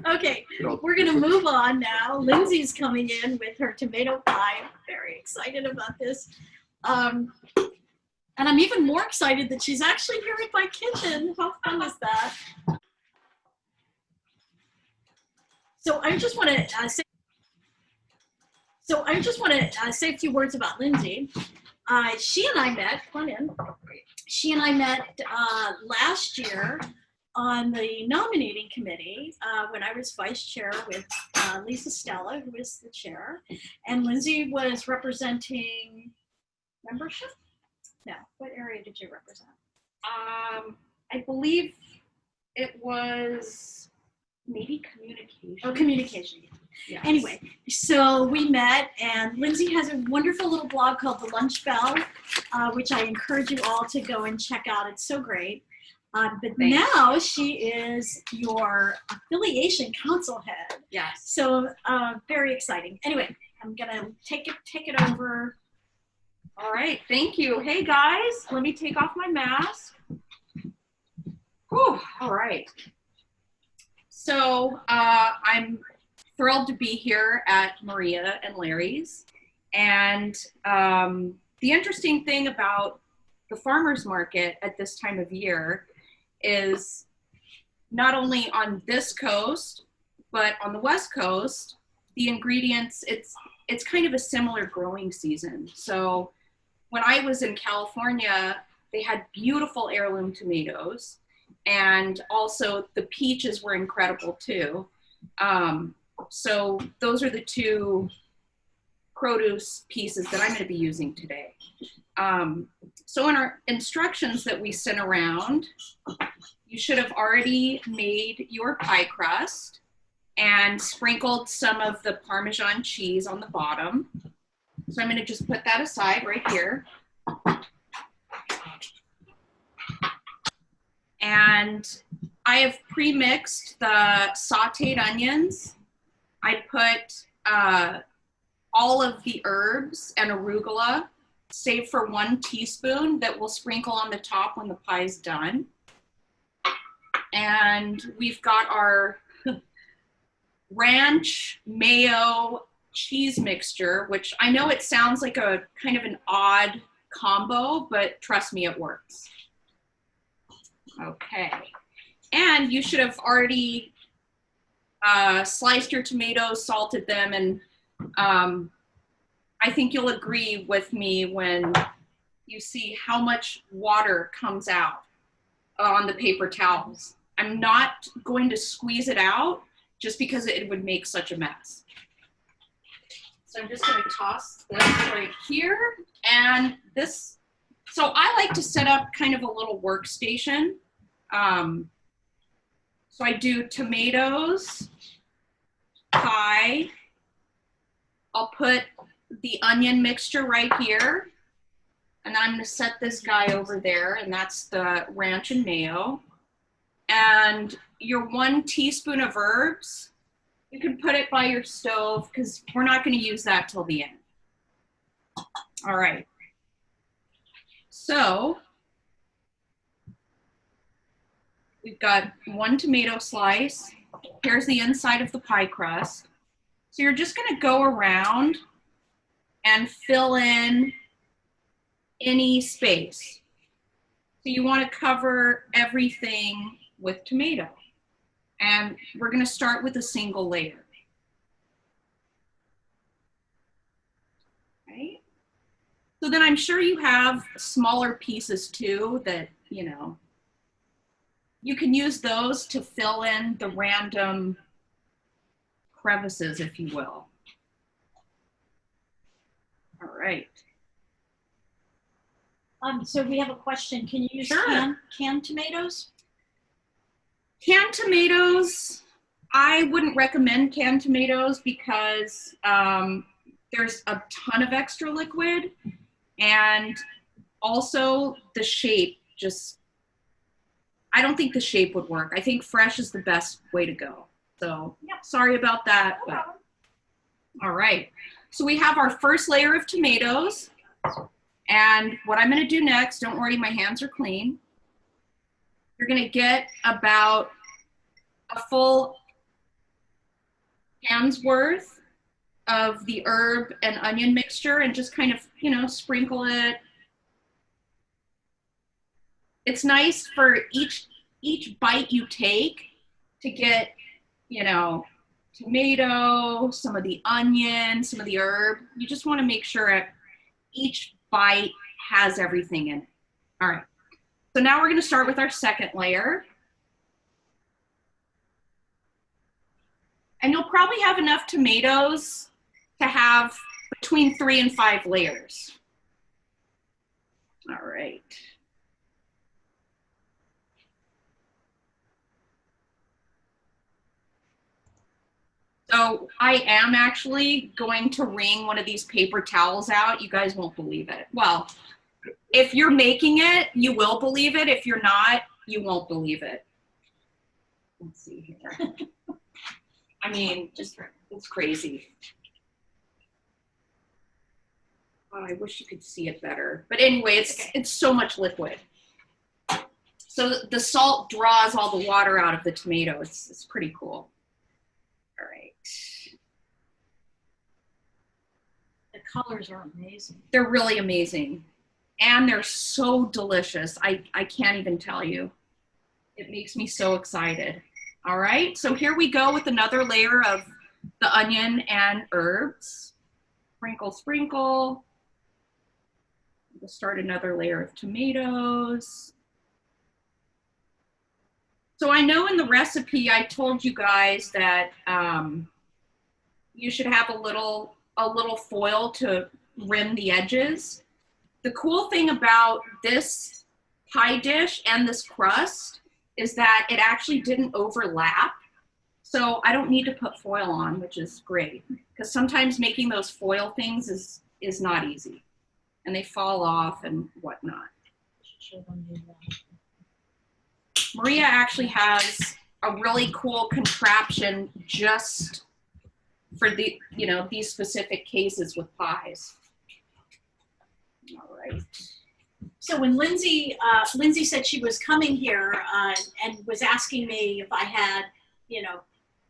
Okay, we're gonna move on now. Lindsay's coming in with her tomato pie. I'm very excited about this. And I'm even more excited that she's actually here in my kitchen. How fun is that? So I just want to say a few words about Lindsay. She and I met, come on in. She and I met last year on the nominating committee when I was vice chair with Lisa Stella, who was the chair, and Lindsay was representing membership. No, what area did you represent? I believe it was maybe communication. Oh, communication. Yes. Anyway, so we met, and Lindsay has a wonderful little blog called the Lunch Belle, which I encourage you all to go and check out. It's so great. But Thanks. Now she is your affiliation council head. Yes. So very exciting. Anyway, I'm gonna take it over. All right, thank you. Hey guys, let me take off my mask. Whew, all right. So I'm thrilled to be here at Maria and Larry's. And the interesting thing about the farmer's market at this time of year is not only on this coast, but on the West Coast, the ingredients, it's kind of a similar growing season. So when I was in California, they had beautiful heirloom tomatoes, and also the peaches were incredible too. So those are the two produce pieces that I'm going to be using today. So in our instructions that we sent around, you should have already made your pie crust and sprinkled some of the Parmesan cheese on the bottom. So I'm going to just put that aside right here. And I have pre-mixed the sauteed onions. I put all of the herbs and arugula, save for 1 teaspoon that we'll sprinkle on the top when the pie is done. And we've got our ranch mayo cheese mixture, which I know it sounds like a kind of an odd combo, but trust me, it works. Okay, and you should have already sliced your tomatoes, salted them, and I think you'll agree with me when you see how much water comes out on the paper towels. I'm not going to squeeze it out just because it would make such a mess. So I'm just going to toss this right here. And this, so I like to set up kind of a little workstation. So I do tomatoes, pie. I'll put the onion mixture right here. And then I'm going to set this guy over there, and that's the ranch and mayo. And your 1 teaspoon of herbs, you can put it by your stove because we're not going to use that till the end. All right. So we've got 1 tomato slice. Here's the inside of the pie crust. So you're just going to go around and fill in any space. So you want to cover everything with tomato. And we're going to start with a single layer. Right? So then I'm sure you have smaller pieces too that, you know, you can use those to fill in the random crevices, if you will. All right. So we have a question. Can you use Sure. canned tomatoes? Canned tomatoes, I wouldn't recommend canned tomatoes because there's a ton of extra liquid, and also the shape just, I don't think the shape would work. I think fresh is the best way to go. So yeah, sorry about that. But all right. So we have our first layer of tomatoes. And what I'm going to do next, don't worry, my hands are clean. You're going to get about a full hand's worth of the herb and onion mixture and just kind of, you know, sprinkle it. It's nice for each bite you take to get, you know, tomato, some of the onion, some of the herb. You just want to make sure each bite has everything in it. All right. So now we're going to start with our second layer. And you'll probably have enough tomatoes to have between 3 and 5 layers. All right. So I am actually going to wring one of these paper towels out. You guys won't believe it. Well, if you're making it, you will believe it. If you're not, you won't believe it. Let's see here. I mean, just it's crazy. Oh, I wish you could see it better. But anyway, it's so much liquid. So the salt draws all the water out of the tomato. It's pretty cool. All right. The colors are amazing. They're really amazing. And they're so delicious. I can't even tell you. It makes me so excited. All right, so here we go with another layer of the onion and herbs. Sprinkle, sprinkle. We'll start another layer of tomatoes. So I know in the recipe I told you guys that you should have a little foil to rim the edges. The cool thing about this pie dish and this crust is that it actually didn't overlap. So I don't need to put foil on, which is great. Because sometimes making those foil things is not easy. And they fall off and whatnot. Maria actually has a really cool contraption just for the, you know, these specific cases with pies. All right. So when Lindsay said she was coming here and was asking me if I had, you know,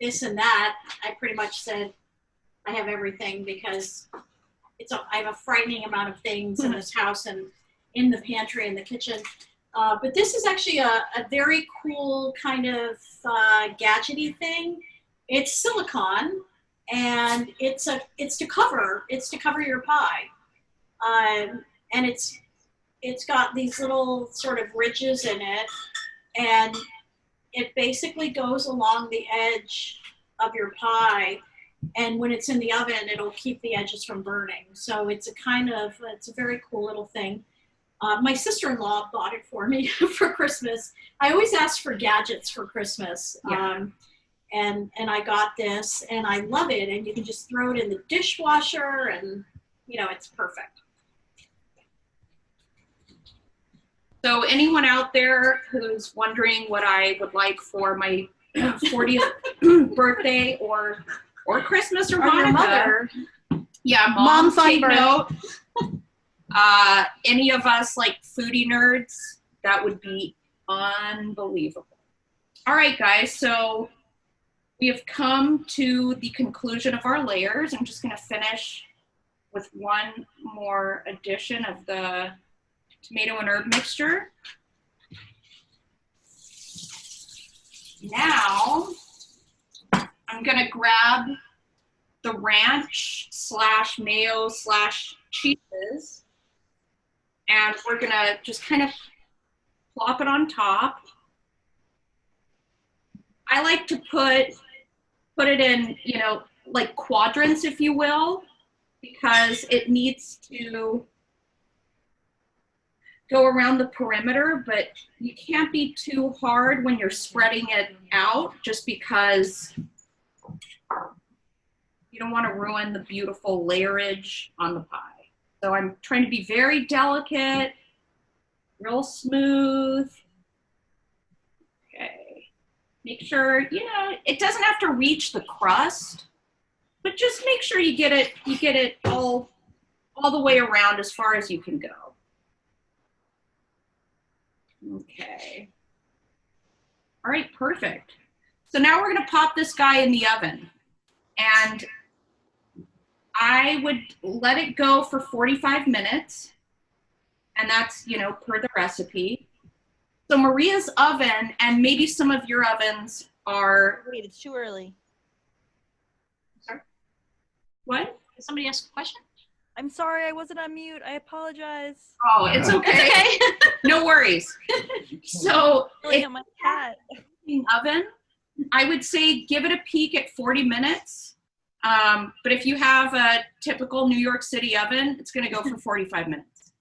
this and that, I pretty much said I have everything because I have a frightening amount of things in this house and in the pantry and the kitchen. But this is actually a very cool kind of gadgety thing. It's silicone and it's to cover your pie, and it's got these little sort of ridges in it, and it basically goes along the edge of your pie, and when it's in the oven, it'll keep the edges from burning. So it's a very cool little thing. My sister-in-law bought it for me for Christmas. I always ask for gadgets for Christmas. Yeah. And I got this, and I love it, and you can just throw it in the dishwasher, and, you know, it's perfect. So anyone out there who's wondering what I would like for my 40th birthday or Christmas or Hanukkah, yeah, mom take note. Any of us like foodie nerds, that would be unbelievable. All right, guys, so we have come to the conclusion of our layers. I'm just gonna finish with one more addition of the tomato and herb mixture. Now, I'm gonna grab the ranch / mayo / cheeses, and we're gonna just kind of plop it on top. I like to put it in, you know, like quadrants, if you will, because it needs to go around the perimeter, but you can't be too hard when you're spreading it out, just because you don't want to ruin the beautiful layerage on the pie. So I'm trying to be very delicate, real smooth. Okay. Make sure, you know, it doesn't have to reach the crust, but just make sure you get it all the way around as far as you can go. Okay. All right, perfect. So now we're going to pop this guy in the oven. And I would let it go for 45 minutes. And that's, you know, per the recipe. So Maria's oven, and maybe some of your ovens are... Wait, it's too early. Sorry? What? Did somebody ask a question? I'm sorry, I wasn't on mute. I apologize. Oh, it's okay. It's okay. No worries. So Really if at my cat. oven, I would say give it a peek at 40 minutes. But if you have a typical New York City oven, it's going to go for 45 minutes.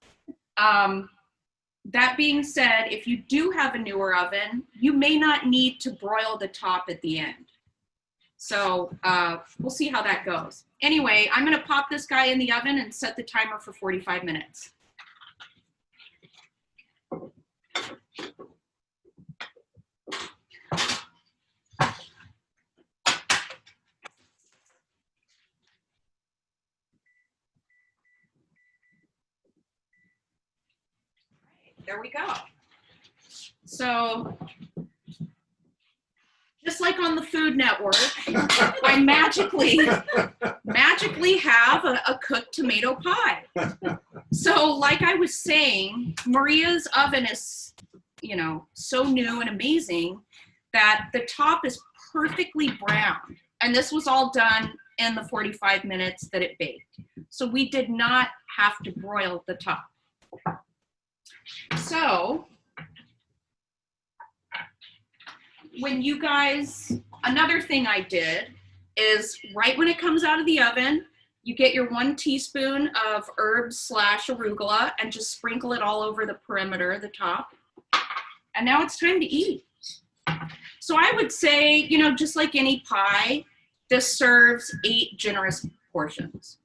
That being said, if you do have a newer oven, you may not need to broil the top at the end. So we'll see how that goes. Anyway, I'm going to pop this guy in the oven and set the timer for 45 minutes. There we go. So just like on the Food Network, I magically have a cooked tomato pie. So like I was saying, Maria's oven is, you know, so new and amazing that the top is perfectly brown. And this was all done in the 45 minutes that it baked. So we did not have to broil the top. So when you guys, another thing I did is right when it comes out of the oven, you get your 1 teaspoon of herbs / arugula and just sprinkle it all over the perimeter, the top. And now it's time to eat. So I would say, you know, just like any pie, this serves 8 generous portions.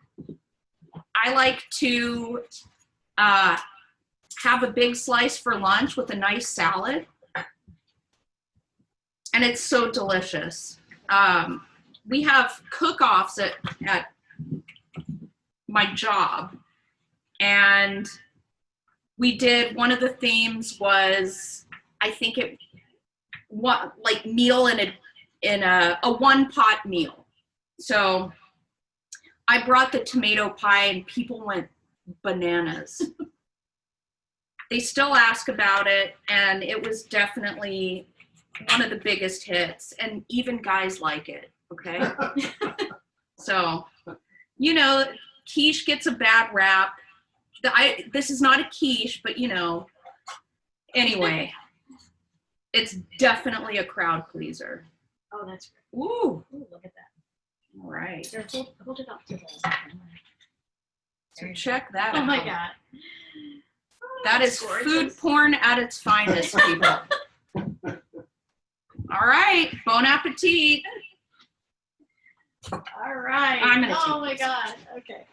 I like to have a big slice for lunch with a nice salad. And it's so delicious. We have cook-offs at my job. And we did, one of the themes was, I think it, what, like meal in a 1-pot meal. So I brought the tomato pie and people went bananas. They still ask about it, and it was definitely one of the biggest hits, and even guys like it, okay? So, you know, quiche gets a bad rap. This is not a quiche, but you know, anyway, it's definitely a crowd pleaser. Oh, that's great. Ooh, Ooh, look at that. all right. Here, hold it up to the... So check that out. Oh my God. That is food porn at its finest, people. All right, bon appetit. All right. I'm gonna oh take my this. God. Okay.